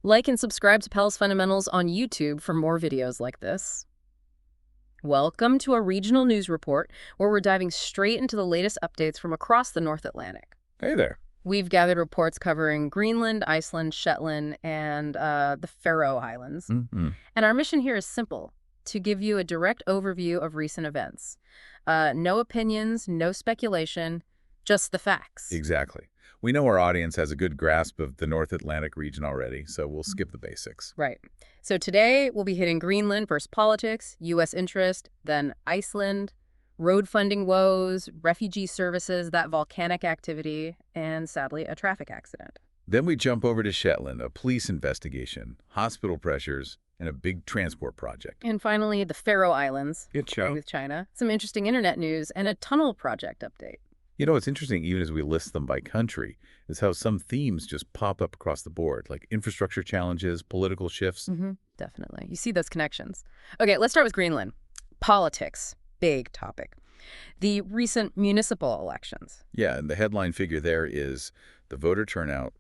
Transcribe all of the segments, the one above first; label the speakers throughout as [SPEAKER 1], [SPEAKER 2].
[SPEAKER 1] Like and subscribe to PalsFundamentals on YouTube for more videos like this. Welcome to a regional news report where we're diving straight into the latest updates from across the North Atlantic.
[SPEAKER 2] Hey there.
[SPEAKER 1] We've gathered reports covering Greenland, Iceland, Shetland, and the Faroe Islands. And our mission here is simple: to give you a direct overview of recent events. No opinions, no speculation, just the facts.
[SPEAKER 2] Exactly. We know our audience has a good grasp of the North Atlantic region already, so we'll skip the basics.
[SPEAKER 1] Right. So today we'll be hitting Greenland versus politics, U.S. interest, then Iceland, road funding woes, refugee services, that volcanic activity, and sadly, a traffic accident.
[SPEAKER 2] Then we jump over to Shetland, a police investigation, hospital pressures, and a big transport project.
[SPEAKER 1] And finally, the Faroe Islands
[SPEAKER 2] Good
[SPEAKER 1] with China, some interesting internet news, and a tunnel project update.
[SPEAKER 2] You know, what's interesting, even as we list them by country, is how some themes just pop up across the board, like infrastructure challenges, political shifts.
[SPEAKER 1] Definitely. You see those connections. Okay, let's start with Greenland. Politics, big topic. The recent municipal elections.
[SPEAKER 2] Yeah, and the headline figure there is the voter turnout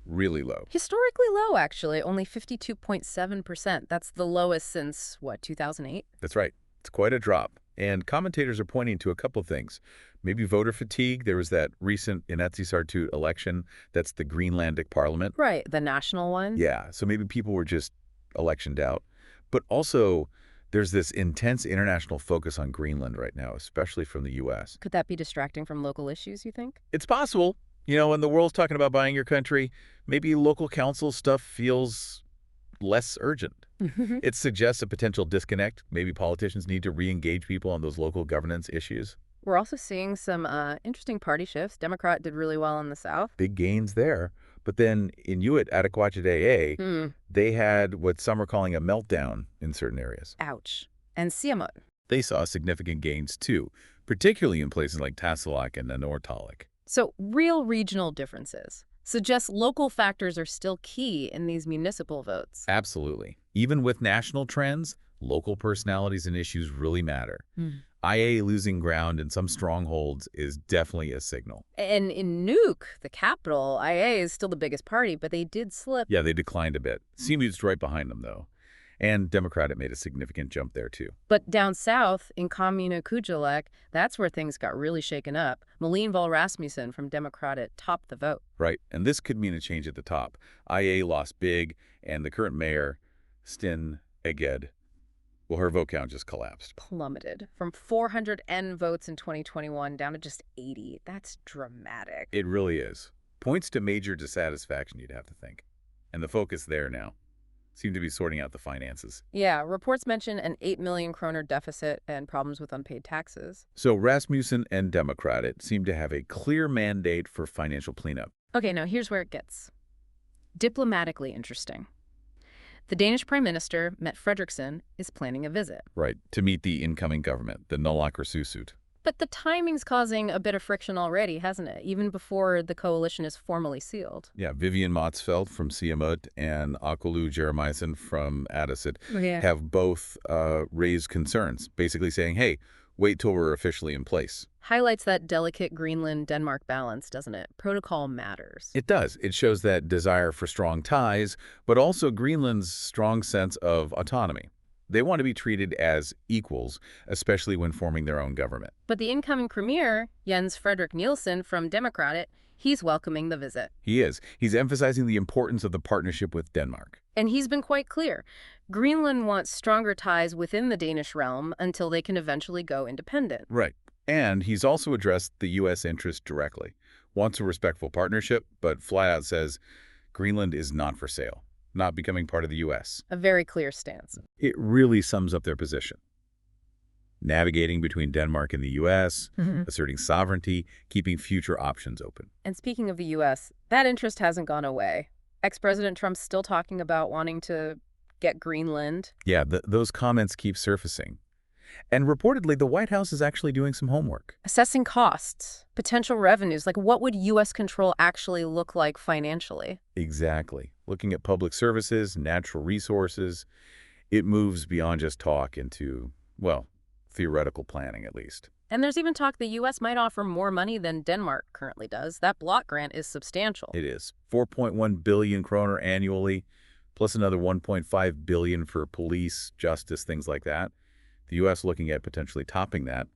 [SPEAKER 2] really low.
[SPEAKER 1] Historically low, actually, only 52.7%. That's the lowest since, what, 2008?
[SPEAKER 2] That's right. It's quite a drop. And commentators are pointing to a couple of things. Maybe voter fatigue. There was that recent Inatsisartut election. That's the Greenlandic parliament.
[SPEAKER 1] Right, the national one.
[SPEAKER 2] Yeah, so maybe people were just electioned out. But also, there's this intense international focus on Greenland right now, especially from the U.S.
[SPEAKER 1] Could that be distracting from local issues, you think?
[SPEAKER 2] It's possible. You know, when the world's talking about buying your country, maybe local council stuff feels less urgent. It suggests a potential disconnect. Maybe politicians need to re-engage people on those local governance issues.
[SPEAKER 1] We're also seeing some interesting party shifts. Democrat did really well in the South.
[SPEAKER 2] Big gains there. But then in Inuit Ataqatigiit, they had what some are calling a meltdown in certain areas.
[SPEAKER 1] Ouch. And Siamut.
[SPEAKER 2] They saw significant gains too, particularly in places like Tassilak and Nanortalik.
[SPEAKER 1] So real regional differences suggests local factors are still key in these municipal votes.
[SPEAKER 2] Absolutely. Even with national trends, local personalities and issues really matter. IA losing ground in some strongholds is definitely a signal.
[SPEAKER 1] And in Nuuk, the capital, IA is still the biggest party, but they did slip.
[SPEAKER 2] Yeah, they declined a bit. Siamut's right behind them, though. And Demokraatit made a significant jump there, too.
[SPEAKER 1] But down south, in Kommune Kujalleq, that's where things got really shaken up. Malene Vahl Rasmussen from Demokraatit topped the vote.
[SPEAKER 2] Right, and this could mean a change at the top. IA lost big, and the current mayor, Stine Egede, well, her vote count just collapsed.
[SPEAKER 1] Plummeted from 400N votes in 2021 down to just 80. That's dramatic.
[SPEAKER 2] It really is. Points to major dissatisfaction, you'd have to think. And the focus there now seem to be sorting out the finances.
[SPEAKER 1] Yeah, reports mention an 8 million kroner deficit and problems with unpaid taxes.
[SPEAKER 2] So Rasmussen and Demokraatit seem to have a clear mandate for financial cleanup.
[SPEAKER 1] Okay, now here's where it gets diplomatically interesting. The Danish Prime Minister, Mette Frederiksen, is planning a visit.
[SPEAKER 2] Right, to meet the incoming government, the Naalakkersuisut.
[SPEAKER 1] But the timing's causing a bit of friction already, hasn't it? Even before the coalition is formally sealed.
[SPEAKER 2] Yeah, Vivian Motzfeldt from Siamut and Akulu Jeremiasen from Adisit have both raised concerns, basically saying, hey, wait till we're officially in place.
[SPEAKER 1] Highlights that delicate Greenland-Denmark balance, doesn't it? Protocol matters.
[SPEAKER 2] It does. It shows that desire for strong ties, but also Greenland's strong sense of autonomy. They want to be treated as equals, especially when forming their own government.
[SPEAKER 1] But the incoming premier, Jens-Frederik Nielsen from Demokraatit, he's welcoming the visit.
[SPEAKER 2] He is. He's emphasizing the importance of the partnership with Denmark.
[SPEAKER 1] And he's been quite clear. Greenland wants stronger ties within the Danish realm until they can eventually go independent.
[SPEAKER 2] Right. And he's also addressed the U.S. interest directly. Wants a respectful partnership, but flat out says Greenland is not for sale, not becoming part of the U.S.
[SPEAKER 1] A very clear stance.
[SPEAKER 2] It really sums up their position. Navigating between Denmark and the U.S., asserting sovereignty, keeping future options open.
[SPEAKER 1] And speaking of the U.S., that interest hasn't gone away. Ex-President Trump's still talking about wanting to get Greenland.
[SPEAKER 2] Yeah, those comments keep surfacing. And reportedly, the White House is actually doing some homework.
[SPEAKER 1] Assessing costs, potential revenues, like what would U.S. control actually look like financially?
[SPEAKER 2] Exactly. Looking at public services, natural resources, it moves beyond just talk into, well, theoretical planning at least.
[SPEAKER 1] And there's even talk the U.S. might offer more money than Denmark currently does. That block grant is substantial.
[SPEAKER 2] It is. 4.1 billion kroner annually, plus another 1.5 billion for police, justice, things like that. The U.S. looking at potentially topping that.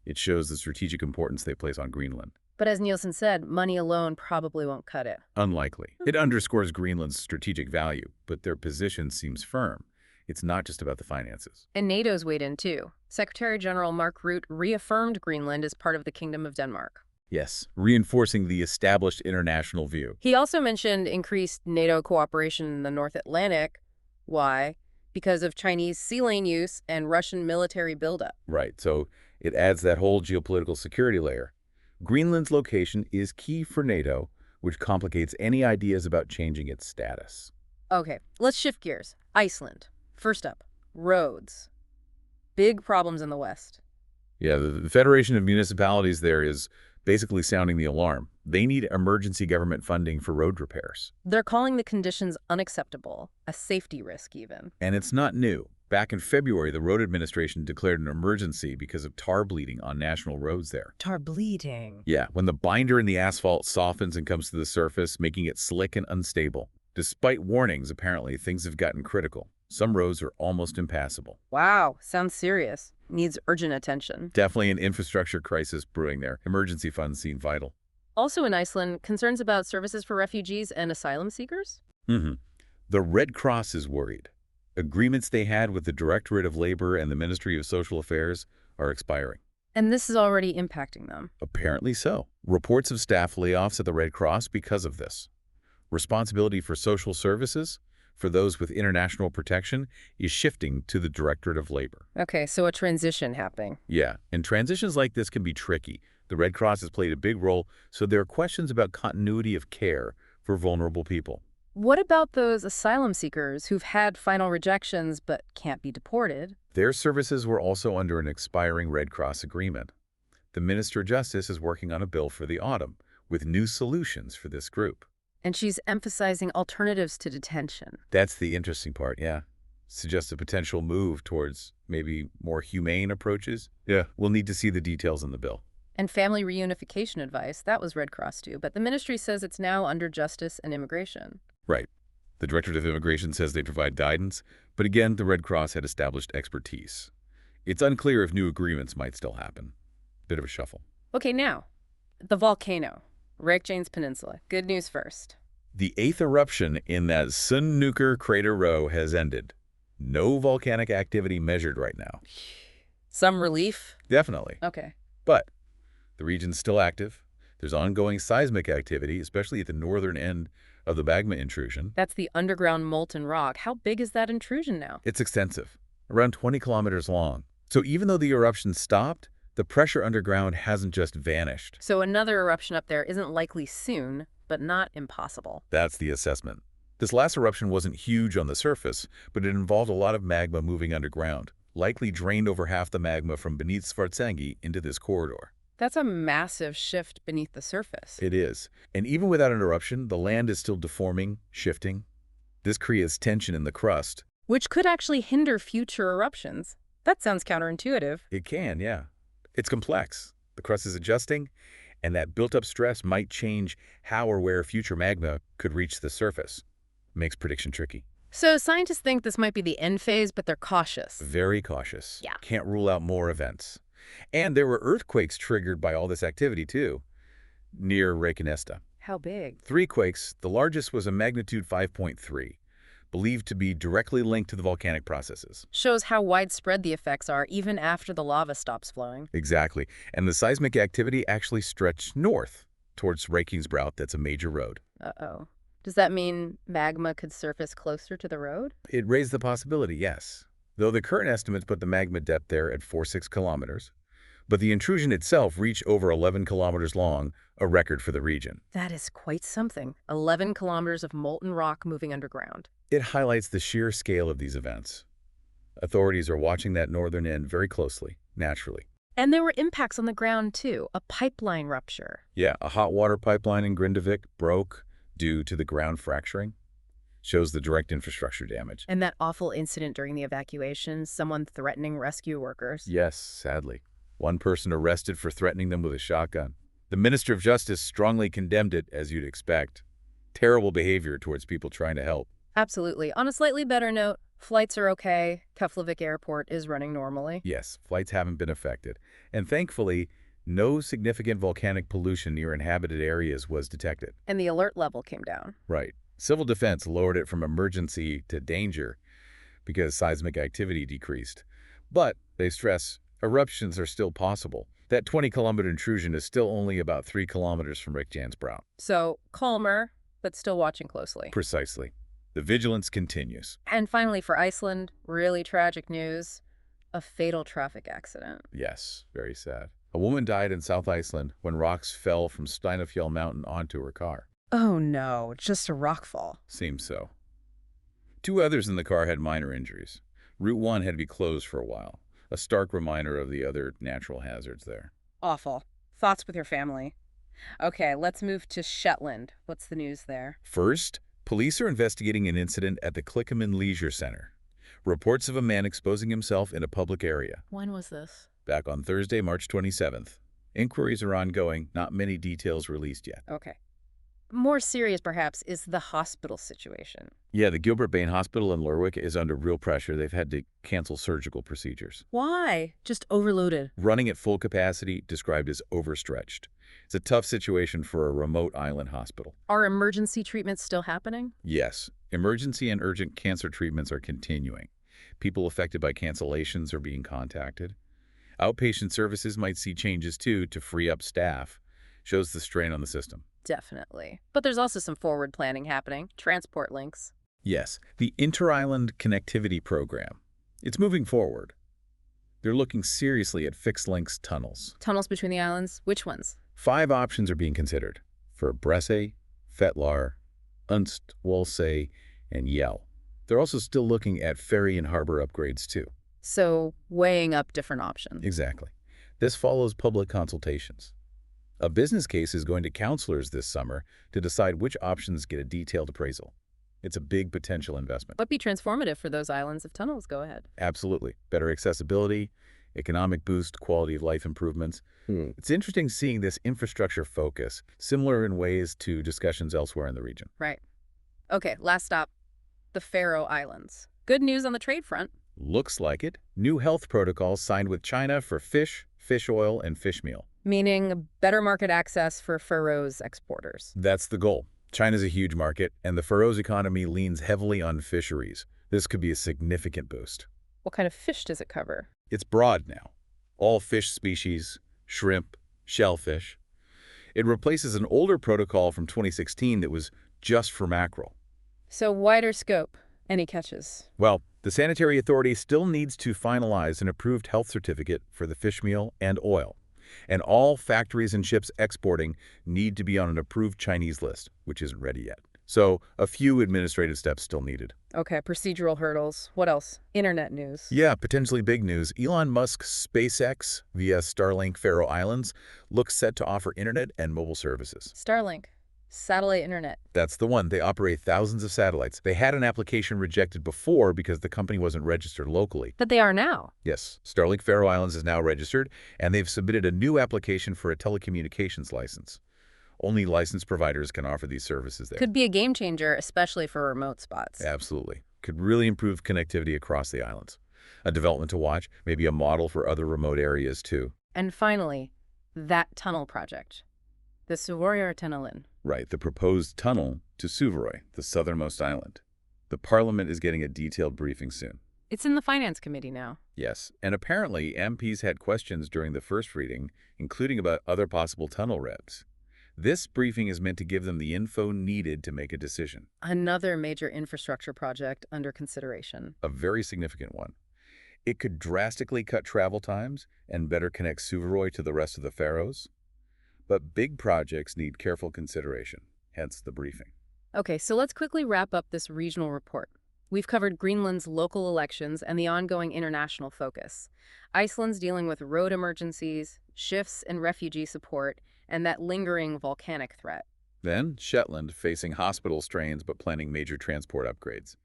[SPEAKER 2] It shows the strategic importance they place on Greenland.
[SPEAKER 1] But as Nielsen said, money alone probably won't cut it.
[SPEAKER 2] Unlikely. It underscores Greenland's strategic value, but their position seems firm. It's not just about the finances.
[SPEAKER 1] And NATO's weighed in too. Secretary General Mark Rutte reaffirmed Greenland as part of the Kingdom of Denmark.
[SPEAKER 2] Yes, reinforcing the established international view.
[SPEAKER 1] He also mentioned increased NATO cooperation in the North Atlantic. Why? Because of Chinese sea lane use and Russian military buildup.
[SPEAKER 2] Right, so it adds that whole geopolitical security layer. Greenland's location is key for NATO, which complicates any ideas about changing its status.
[SPEAKER 1] Okay, let's shift gears. Iceland. First up, roads. Big problems in the West.
[SPEAKER 2] Yeah, the Federation of Municipalities there is basically sounding the alarm. They need emergency government funding for road repairs.
[SPEAKER 1] They're calling the conditions unacceptable, a safety risk even.
[SPEAKER 2] And it's not new. Back in February, the road administration declared an emergency because of tar bleeding on national roads there.
[SPEAKER 1] Tar bleeding?
[SPEAKER 2] Yeah, when the binder in the asphalt softens and comes to the surface, making it slick and unstable. Despite warnings, apparently, things have gotten critical. Some roads are almost impassable.
[SPEAKER 1] Wow, sounds serious. Needs urgent attention.
[SPEAKER 2] Definitely an infrastructure crisis brewing there. Emergency funds seem vital.
[SPEAKER 1] Also in Iceland, concerns about services for refugees and asylum seekers?
[SPEAKER 2] The Red Cross is worried. Agreements they had with the Directorate of Labor and the Ministry of Social Affairs are expiring.
[SPEAKER 1] And this is already impacting them.
[SPEAKER 2] Apparently so. Reports of staff layoffs at the Red Cross because of this. Responsibility for social services, for those with international protection, is shifting to the Directorate of Labor.
[SPEAKER 1] Okay, so a transition happening.
[SPEAKER 2] Yeah, and transitions like this can be tricky. The Red Cross has played a big role, so there are questions about continuity of care for vulnerable people.
[SPEAKER 1] What about those asylum seekers who've had final rejections but can't be deported?
[SPEAKER 2] Their services were also under an expiring Red Cross agreement. The Minister of Justice is working on a bill for the autumn with new solutions for this group.
[SPEAKER 1] And she's emphasizing alternatives to detention.
[SPEAKER 2] That's the interesting part, yeah. Suggests a potential move towards maybe more humane approaches. Yeah, we'll need to see the details in the bill.
[SPEAKER 1] And family reunification advice, that was Red Cross too, but the ministry says it's now under Justice and Immigration.
[SPEAKER 2] Right. The Directorate of Immigration says they provide guidance, but again, the Red Cross had established expertise. It's unclear if new agreements might still happen. Bit of a shuffle.
[SPEAKER 1] Okay, now, the volcano, Reykjanes Peninsula. Good news first.
[SPEAKER 2] The 8th eruption in that Sunnuker crater row has ended. No volcanic activity measured right now.
[SPEAKER 1] Some relief?
[SPEAKER 2] Definitely.
[SPEAKER 1] Okay.
[SPEAKER 2] But the region's still active. There's ongoing seismic activity, especially at the northern end of the magma intrusion.
[SPEAKER 1] That's the underground molten rock. How big is that intrusion now?
[SPEAKER 2] It's extensive, around 20 kilometers long. So even though the eruption stopped, the pressure underground hasn't just vanished.
[SPEAKER 1] So another eruption up there isn't likely soon, but not impossible.
[SPEAKER 2] That's the assessment. This last eruption wasn't huge on the surface, but it involved a lot of magma moving underground, likely drained over half the magma from beneath Svartsengi into this corridor.
[SPEAKER 1] That's a massive shift beneath the surface.
[SPEAKER 2] It is. And even without an eruption, the land is still deforming, shifting. This creates tension in the crust.
[SPEAKER 1] Which could actually hinder future eruptions. That sounds counterintuitive.
[SPEAKER 2] It can, yeah. It's complex. The crust is adjusting, and that built-up stress might change how or where future magma could reach the surface. Makes prediction tricky.
[SPEAKER 1] So scientists think this might be the end phase, but they're cautious.
[SPEAKER 2] Very cautious.
[SPEAKER 1] Yeah.
[SPEAKER 2] Can't rule out more events. And there were earthquakes triggered by all this activity, too, near Reykjanes.
[SPEAKER 1] How big?
[SPEAKER 2] 3 quakes. The largest was a magnitude 5.3, believed to be directly linked to the volcanic processes.
[SPEAKER 1] Shows how widespread the effects are, even after the lava stops flowing.
[SPEAKER 2] Exactly. And the seismic activity actually stretched north towards Reykjanesbrot. That's a major road.
[SPEAKER 1] Uh-oh. Does that mean magma could surface closer to the road?
[SPEAKER 2] It raised the possibility, yes. Though the current estimates put the magma depth there at 4.6 kilometers. But the intrusion itself reached over 11 kilometers long, a record for the region.
[SPEAKER 1] That is quite something. 11 kilometers of molten rock moving underground.
[SPEAKER 2] It highlights the sheer scale of these events. Authorities are watching that northern end very closely, naturally.
[SPEAKER 1] And there were impacts on the ground, too. A pipeline rupture.
[SPEAKER 2] Yeah, a hot water pipeline in Grindavik broke due to the ground fracturing. Shows the direct infrastructure damage.
[SPEAKER 1] And that awful incident during the evacuation, someone threatening rescue workers.
[SPEAKER 2] Yes, sadly. One person arrested for threatening them with a shotgun. The Minister of Justice strongly condemned it, as you'd expect. Terrible behavior towards people trying to help.
[SPEAKER 1] Absolutely. On a slightly better note, flights are okay. Keflavik Airport is running normally.
[SPEAKER 2] Yes, flights haven't been affected. And thankfully, no significant volcanic pollution near inhabited areas was detected.
[SPEAKER 1] And the alert level came down.
[SPEAKER 2] Right. Civil defense lowered it from emergency to danger because seismic activity decreased. But, they stress, eruptions are still possible. That 20-kilometer intrusion is still only about 3 kilometers from Reykjanesbrau.
[SPEAKER 1] So, calmer, but still watching closely.
[SPEAKER 2] Precisely. The vigilance continues.
[SPEAKER 1] And finally, for Iceland, really tragic news. A fatal traffic accident.
[SPEAKER 2] Yes, very sad. A woman died in South Iceland when rocks fell from Stine Egede mountain onto her car.
[SPEAKER 1] Oh no, just a rockfall.
[SPEAKER 2] Seems so. 2 others in the car had minor injuries. Route 1 had to be closed for a while. A stark reminder of the other natural hazards there.
[SPEAKER 1] Awful. Thoughts with your family. Okay, let's move to Shetland. What's the news there?
[SPEAKER 2] First, police are investigating an incident at the Kommune Leisure Center. Reports of a man exposing himself in a public area.
[SPEAKER 1] When was this?
[SPEAKER 2] Back on Thursday, March 27th. Inquiries are ongoing, not many details released yet.
[SPEAKER 1] Okay. More serious, perhaps, is the hospital situation.
[SPEAKER 2] Yeah, the Gilbert Bain Hospital in Lerwick is under real pressure. They've had to cancel surgical procedures.
[SPEAKER 1] Why? Just overloaded.
[SPEAKER 2] Running at full capacity, described as overstretched. It's a tough situation for a remote island hospital.
[SPEAKER 1] Are emergency treatments still happening?
[SPEAKER 2] Yes, emergency and urgent cancer treatments are continuing. People affected by cancellations are being contacted. Outpatient services might see changes, too, to free up staff. Shows the strain on the system.
[SPEAKER 1] Definitely. But there's also some forward planning happening. Transport links.
[SPEAKER 2] Yes, the Inter-Island Connectivity Program. It's moving forward. They're looking seriously at fixed links tunnels.
[SPEAKER 1] Tunnels between the islands? Which ones?
[SPEAKER 2] 5 options are being considered for Bresse, Fetlar, Unst, Walsay, and Yell. They're also still looking at ferry and harbor upgrades, too.
[SPEAKER 1] So, weighing up different options.
[SPEAKER 2] Exactly. This follows public consultations. A business case is going to counselors this summer to decide which options get a detailed appraisal. It's a big potential investment.
[SPEAKER 1] Would be transformative for those islands if tunnels go ahead.
[SPEAKER 2] Absolutely. Better accessibility, economic boost, quality of life improvements. It's interesting seeing this infrastructure focus, similar in ways to discussions elsewhere in the region.
[SPEAKER 1] Right. Okay, last stop. The Faroe Islands. Good news on the trade front.
[SPEAKER 2] Looks like it. New health protocols signed with China for fish, fish oil, and fish meal.
[SPEAKER 1] Meaning better market access for Faroes exporters.
[SPEAKER 2] That's the goal. China's a huge market, and the Faroes economy leans heavily on fisheries. This could be a significant boost.
[SPEAKER 1] What kind of fish does it cover?
[SPEAKER 2] It's broad now. All fish species, shrimp, shellfish. It replaces an older protocol from 2016 that was just for mackerel.
[SPEAKER 1] So wider scope. Any catches?
[SPEAKER 2] Well, the Sanitary Authority still needs to finalize an approved health certificate for the fish meal and oil. And all factories and ships exporting need to be on an approved Chinese list, which isn't ready yet. So a few administrative steps still needed.
[SPEAKER 1] Okay, procedural hurdles. What else? Internet news.
[SPEAKER 2] Yeah, potentially big news. Elon Musk's SpaceX via Starlink Faroe Islands looks set to offer internet and mobile services.
[SPEAKER 1] Starlink. Satellite internet.
[SPEAKER 2] That's the one. They operate thousands of satellites. They had an application rejected before because the company wasn't registered locally.
[SPEAKER 1] But they are now.
[SPEAKER 2] Yes, Starlink Faroe Islands is now registered, and they've submitted a new application for a telecommunications license. Only licensed providers can offer these services there.
[SPEAKER 1] Could be a game changer, especially for remote spots.
[SPEAKER 2] Absolutely. Could really improve connectivity across the islands. A development to watch, maybe a model for other remote areas too.
[SPEAKER 1] And finally, that tunnel project. The Suðuroyartunnelin.
[SPEAKER 2] Right, the proposed tunnel to Suðuroy, the southernmost island. The parliament is getting a detailed briefing soon.
[SPEAKER 1] It's in the Finance Committee now.
[SPEAKER 2] Yes, and apparently MPs had questions during the first reading, including about other possible tunnel routes. This briefing is meant to give them the info needed to make a decision.
[SPEAKER 1] Another major infrastructure project under consideration.
[SPEAKER 2] A very significant one. It could drastically cut travel times and better connect Suðuroy to the rest of the Faroes. But big projects need careful consideration, hence the briefing.
[SPEAKER 1] Okay, so let's quickly wrap up this regional report. We've covered Greenland's local elections and the ongoing international focus. Iceland's dealing with road emergencies, shifts in refugee support, and that lingering volcanic threat.
[SPEAKER 2] Then Shetland facing hospital strains but planning major transport upgrades.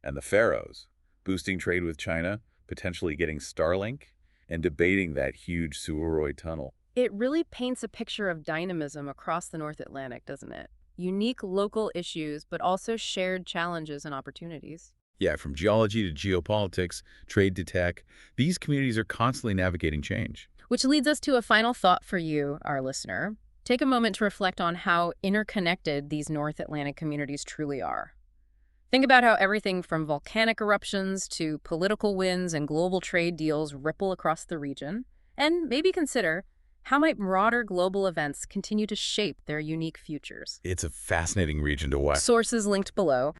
[SPEAKER 2] And the Faroes, boosting trade with China, potentially getting Starlink, and debating that huge Suðuroy tunnel.
[SPEAKER 1] It really paints a picture of dynamism across the North Atlantic, doesn't it? Unique local issues, but also shared challenges and opportunities.
[SPEAKER 2] Yeah, from geology to geopolitics, trade to tech, these communities are constantly navigating change.
[SPEAKER 1] Which leads us to a final thought for you, our listener. Take a moment to reflect on how interconnected these North Atlantic communities truly are. Think about how everything from volcanic eruptions to political winds and global trade deals ripple across the region, and maybe consider how might broader global events continue to shape their unique futures.
[SPEAKER 2] It's a fascinating region to watch.
[SPEAKER 1] Sources linked below.